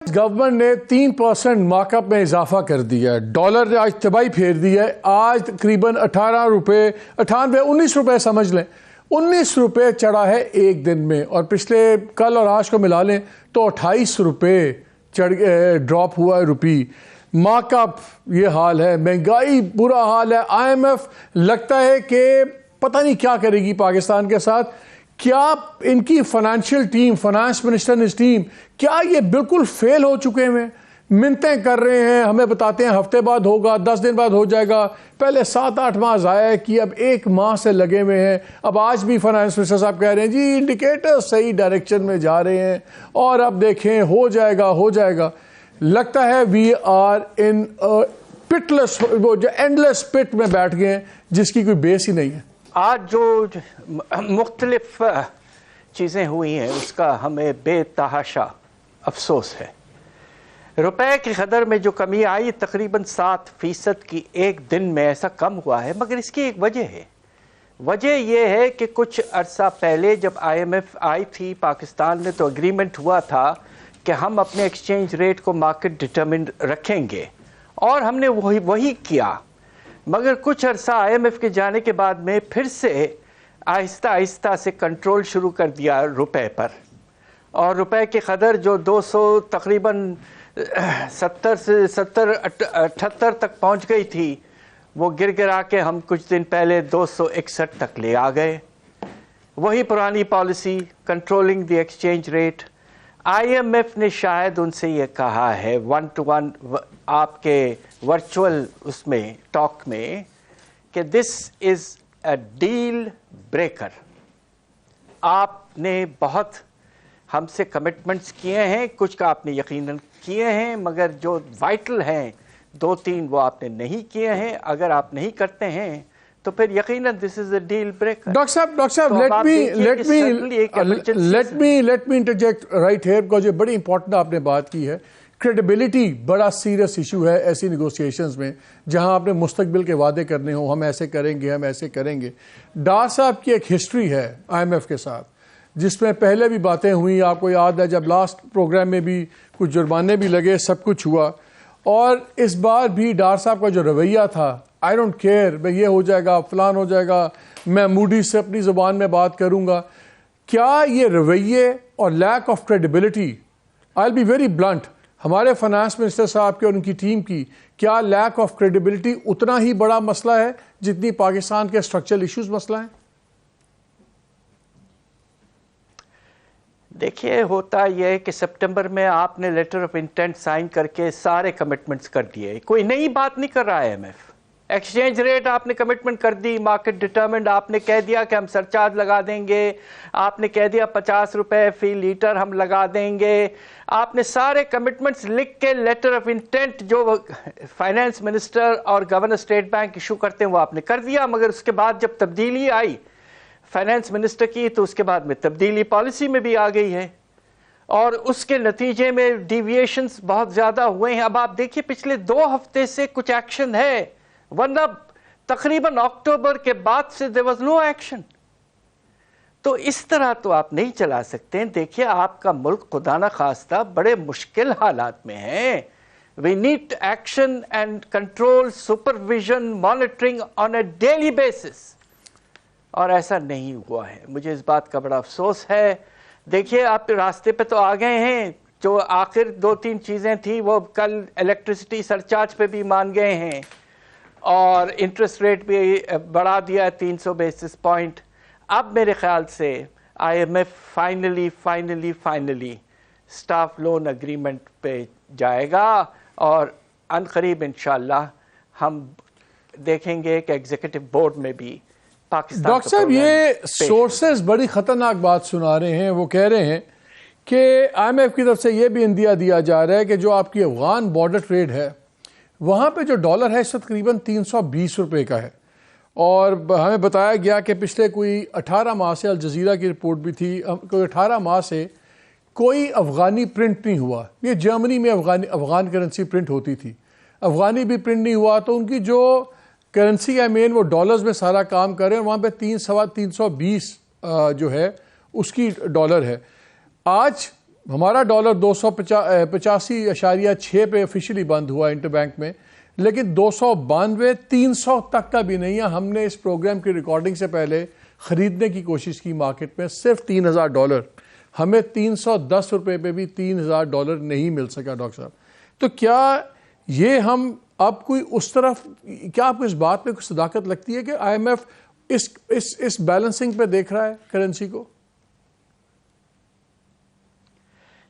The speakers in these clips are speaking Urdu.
گورنمنٹ نے 3% مارک اپ میں اضافہ کر دیا ہے. ڈالر نے آج تباہی پھیر دی ہے. آج تقریباً 19 روپے سمجھ لیں, 19 روپے چڑھا ہے ایک دن میں, اور پچھلے کل اور آج کو ملا لیں تو 28 روپے ڈراپ ہوا ہے روپی. مارک اپ یہ حال ہے, مہنگائی برا حال ہے. IMF لگتا ہے کہ پتہ نہیں کیا کرے گی پاکستان کے ساتھ. کیا ان کی financial team, finance minister team, کیا یہ بالکل فیل ہو چکے ہیں؟ منتیں کر رہے ہیں, ہمیں بتاتے ہیں ہفتے بعد ہوگا, 10 دن بعد ہو جائے گا. پہلے 7-8 ماہ ضائع کی, اب 1 ماہ سے لگے ہوئے ہیں. اب آج بھی فائنانس منسٹر صاحب کہہ رہے ہیں جی انڈیکیٹر صحیح ڈائریکشن میں جا رہے ہیں, اور اب دیکھیں ہو جائے گا. لگتا ہے وی آر ان پٹلس, وہ جو اینڈلیس پٹ میں بیٹھ گئے ہیں جس کی کوئی بیس ہی نہیں ہے. آج جو مختلف چیزیں ہوئی ہیں اس کا ہمیں بے تحاشا افسوس ہے. روپے کی قدر میں جو کمی آئی تقریباً 7% کی ایک دن میں, ایسا کم ہوا ہے, مگر اس کی ایک وجہ ہے. وجہ یہ ہے کہ کچھ عرصہ پہلے جب IMF آئی تھی پاکستان میں تو اگریمنٹ ہوا تھا کہ ہم اپنے ایکسچینج ریٹ کو مارکیٹ ڈٹرمنڈ رکھیں گے, اور ہم نے وہی کیا. مگر کچھ عرصہ IMF کے جانے کے بعد میں پھر سے آہستہ آہستہ سے کنٹرول شروع کر دیا روپے پر, اور روپے کی قدر جو 200 تقریباً 70 سے 78 تک پہنچ گئی تھی, وہ گر گرا کے ہم کچھ دن پہلے 261 تک لے آ گئے. وہی پرانی policy, controlling the exchange rate. IMF نے شاید ان سے یہ کہا ہے 1 to 1 آپ کے ورچوئل اس میں ٹاک میں کہ دس از اے ڈیل بریکر. آپ نے بہت ہم سے کمٹمنٹس کیے ہیں, کچھ کا آپ نے یقیناً کیے ہیں, مگر جو وائٹل ہیں 2-3 وہ آپ نے نہیں کیے ہیں. اگر آپ نہیں کرتے ہیں تو پھر یقیناً this is a deal breaker. Doctor صاحب let me interject right here, because یہ بڑی امپورٹنٹ آپ نے بات کی ہے. کریڈیبلٹی بڑا سیریس ایشو ہے ایسی نیگوسیشنز میں جہاں آپ نے مستقبل کے وعدے کرنے ہوں, ہم ایسے کریں گے. ڈار صاحب کی ایک ہسٹری ہے IMF کے ساتھ جس میں پہلے بھی باتیں ہوئیں. آپ کو یاد ہے جب لاسٹ پروگرام میں بھی کچھ جرمانے بھی لگے, سب کچھ ہوا, اور اس بار بھی ڈار صاحب کا جو رویہ تھا آئی ڈونٹ کیئر, بھائی یہ ہو جائے گا, فلان ہو جائے گا, میں موڈی سے اپنی زبان میں بات کروں گا. کیا یہ رویے اور lack of credibility, I will be very blunt, ہمارے فائنانس منسٹر صاحب کے اور ان کی ٹیم کی, کیا لیک آف کریڈیبلٹی اتنا ہی بڑا مسئلہ ہے جتنی پاکستان کے اسٹرکچرل ایشوز مسئلہ ہیں؟ دیکھیے ہوتا یہ ہے کہ سپٹمبر میں آپ نے لیٹر آف انٹینٹ سائن کر کے سارے کمٹمنٹس کر دیے. کوئی نئی بات نہیں کر رہا ہے IMF. ایکسچینج ریٹ آپ نے کمٹمنٹ کر دی, مارکیٹ ڈٹرمنڈ, آپ نے کہہ دیا کہ ہم سرچارج لگا دیں گے, آپ نے کہہ دیا 50 روپے فی لیٹر ہم لگا دیں گے. آپ نے سارے کمٹمنٹس لکھ کے لیٹر آف انٹینٹ جو فائنانس منسٹر اور گورنر اسٹیٹ بینک ایشو کرتے ہیں وہ آپ نے کر دیا. مگر اس کے بعد جب تبدیلی آئی فائنانس منسٹر کی تو اس کے بعد میں تبدیلی پالیسی میں بھی آ گئی ہے, اور اس کے نتیجے میں ڈیویشنز بہت زیادہ ہوئے ہیں. اب آپ دیکھیے پچھلے 2 ہفتے سے کچھ ایکشن ہے, ورنہ تقریباً اکتوبر کے بعد سے there was no action. تو اس طرح تو آپ نہیں چلا سکتے. دیکھیے آپ کا ملک خدا نہ خواستہ بڑے مشکل حالات میں ہے. We need action and control, supervision, monitoring on a daily basis. اور ایسا نہیں ہوا ہے. مجھے اس بات کا بڑا افسوس ہے. دیکھیے آپ راستے پہ تو آ گئے ہیں, جو آخر 2-3 چیزیں تھیں وہ کل الیکٹریسٹی سرچارج پہ بھی مان گئے ہیں, اور انٹرسٹ ریٹ بھی بڑھا دیا ہے 300 بیسس پوائنٹ. اب میرے خیال سے IMF finally staff loan agreement پہ جائے گا, اور عنقریب انشاءاللہ ہم دیکھیں گے کہ ایگزیکٹو بورڈ میں بھی پاکستان. ڈاکٹر صاحب یہ سورسز بڑی خطرناک بات سنا رہے ہیں. وہ کہہ رہے ہیں کہ IMF کی طرف سے یہ بھی اندیا دیا جا رہا ہے کہ جو آپ کی افغان بارڈر ٹریڈ ہے وہاں پہ جو ڈالر ہے اس وقت تقریباً 320 روپے کا ہے, اور ہمیں بتایا گیا کہ پچھلے کوئی 18 ماہ سے, الجزیرہ کی رپورٹ بھی تھی, کوئی 18 ماہ سے کوئی افغانی پرنٹ نہیں ہوا. یہ جرمنی میں افغان کرنسی پرنٹ ہوتی تھی, افغانی بھی پرنٹ نہیں ہوا. تو ان کی جو کرنسی ہے مین وہ ڈالرز میں سارا کام کر رہے ہیں, وہاں پہ 320 جو ہے اس کی ڈالر ہے. آج ہمارا ڈالر 285.6 پہ آفیشلی بند ہوا انٹر بینک میں، لیکن 292 300 تک کا بھی نہیں ہے. ہم نے اس پروگرام کی ریکارڈنگ سے پہلے خریدنے کی کوشش کی مارکیٹ میں صرف $3,000. ہمیں 310 روپے پہ بھی $3,000 نہیں مل سکا ڈاکٹر صاحب. تو کیا یہ ہم اب کوئی اس طرف، کیا آپ کو اس بات میں کوئی صداقت لگتی ہے کہ آئی ایم ایف اس بیلنسنگ پہ دیکھ رہا ہے کرنسی کو؟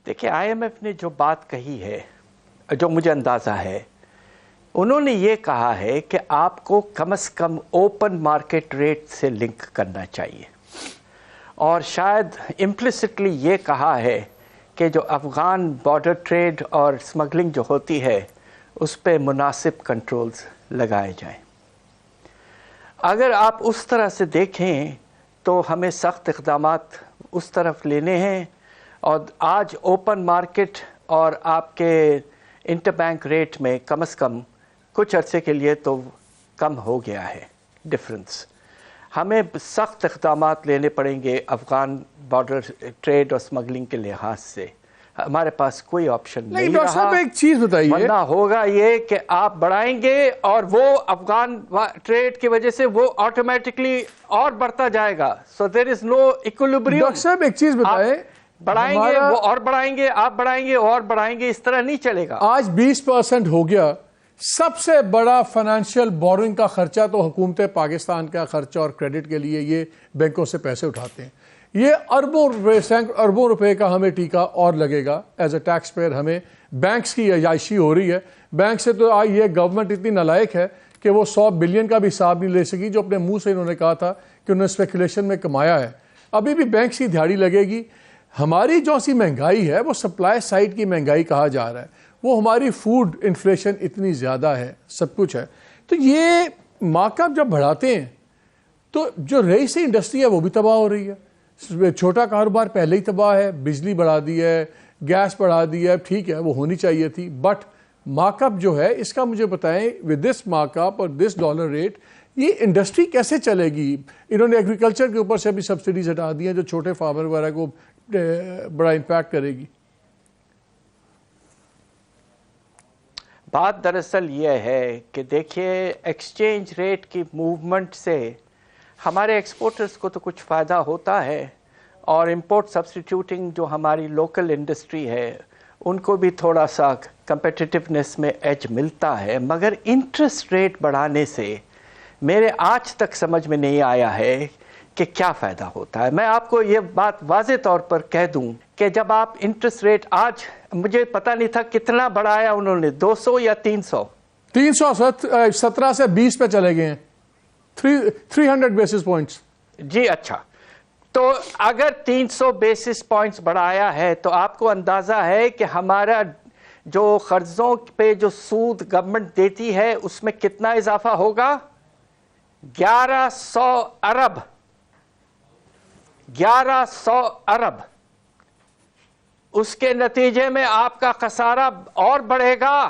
دیکھیں آئی ایم ایف نے جو بات کہی ہے، جو مجھے اندازہ ہے، انہوں نے یہ کہا ہے کہ آپ کو کم از کم اوپن مارکیٹ ریٹ سے لنک کرنا چاہیے، اور شاید امپلیسٹلی یہ کہا ہے کہ جو افغان بارڈر ٹریڈ اور سمگلنگ جو ہوتی ہے اس پہ مناسب کنٹرولز لگائے جائیں. اگر آپ اس طرح سے دیکھیں تو ہمیں سخت اقدامات اس طرف لینے ہیں، اور آج اوپن مارکیٹ اور آپ کے انٹر بینک ریٹ میں کم از کم کچھ عرصے کے لیے تو کم ہو گیا ہے ڈفرنس. ہمیں سخت اقدامات لینے پڑیں گے افغان بارڈر ٹریڈ اور سمگلنگ کے لحاظ سے. ہمارے پاس کوئی آپشن نہیں ڈاکٹر صاحب رہا. ایک چیز بتائیے، ورنہ ہوگا یہ کہ آپ بڑھائیں گے اور وہ افغان ٹریڈ کی وجہ سے وہ آٹومیٹکلی اور بڑھتا جائے گا. سو دیر از نو ایکولیبریم. ڈاکٹر صاحب ایک چیز بتائیں، بڑھائیں گے وہ اور بڑھائیں گے، آپ بڑھائیں گے اور بڑھائیں گے، اس طرح نہیں چلے گا. آج 20% ہو گیا. سب سے بڑا فائنینشیل بورنگ کا خرچہ تو حکومت پاکستان کا خرچہ اور کریڈٹ کے لیے یہ بینکوں سے پیسے اٹھاتے ہیں. یہ اربوں روپے کا ہمیں ٹیکہ اور لگے گا ایز اے ٹیکس پیئر. ہمیں بینکس کی عیاشی ہو رہی ہے. بینک سے تو آج یہ گورنمنٹ اتنی نالائق ہے کہ وہ 100 بلین کا بھی حساب نہیں لے سکی جو اپنے منہ سے انہوں نے کہا تھا کہ انہوں نے اسپیکولیشن میں کمایا ہے. ابھی بھی بینکس کی دھاڑی لگے گی. ہماری جو سی مہنگائی ہے وہ سپلائی سائڈ کی مہنگائی کہا جا رہا ہے، وہ ہماری فوڈ انفلیشن اتنی زیادہ ہے، سب کچھ ہے. تو یہ مارک اپ جب بڑھاتے ہیں تو جو رئیسی انڈسٹری ہے وہ بھی تباہ ہو رہی ہے. چھوٹا کاروبار پہلے ہی تباہ ہے، بجلی بڑھا دی ہے، گیس بڑھا دی ہے، ٹھیک ہے وہ ہونی چاہیے تھی، بٹ مارک اپ جو ہے اس کا مجھے بتائیں ود دس مارک اپ اور دس ڈالر ریٹ یہ انڈسٹری کیسے چلے گی؟ انہوں نے ایگریکلچر کے اوپر سے بھی سبسڈیز ہٹا دی ہیں جو چھوٹے فارمر وغیرہ کو بڑا امپیکٹ کرے گی. بات دراصل یہ ہے کہ دیکھیے ایکسچینج ریٹ کی موومنٹ سے ہمارے ایکسپورٹرز کو تو کچھ فائدہ ہوتا ہے، اور امپورٹ سبسٹیٹیوٹنگ جو ہماری لوکل انڈسٹری ہے ان کو بھی تھوڑا سا کمپیٹیٹیونیس میں ایج ملتا ہے. مگر انٹرسٹ ریٹ بڑھانے سے میرے آج تک سمجھ میں نہیں آیا ہے کہ کیا فائدہ ہوتا ہے. میں آپ کو یہ بات واضح طور پر کہہ دوں کہ جب آپ انٹرسٹ ریٹ آج مجھے پتہ نہیں تھا کتنا بڑھایا انہوں نے، 200 یا 300 17 سے 20 پہ چلے گئے ہیں، 300 بیسس پوائنٹس. جی اچھا، تو اگر 300 بیسس پوائنٹس بڑھایا ہے تو آپ کو اندازہ ہے کہ ہمارا جو قرضوں پہ جو سود گورنمنٹ دیتی ہے اس میں کتنا اضافہ ہوگا؟ 1100 ارب. 1100 ارب. اس کے نتیجے میں آپ کا خسارہ اور بڑھے گا.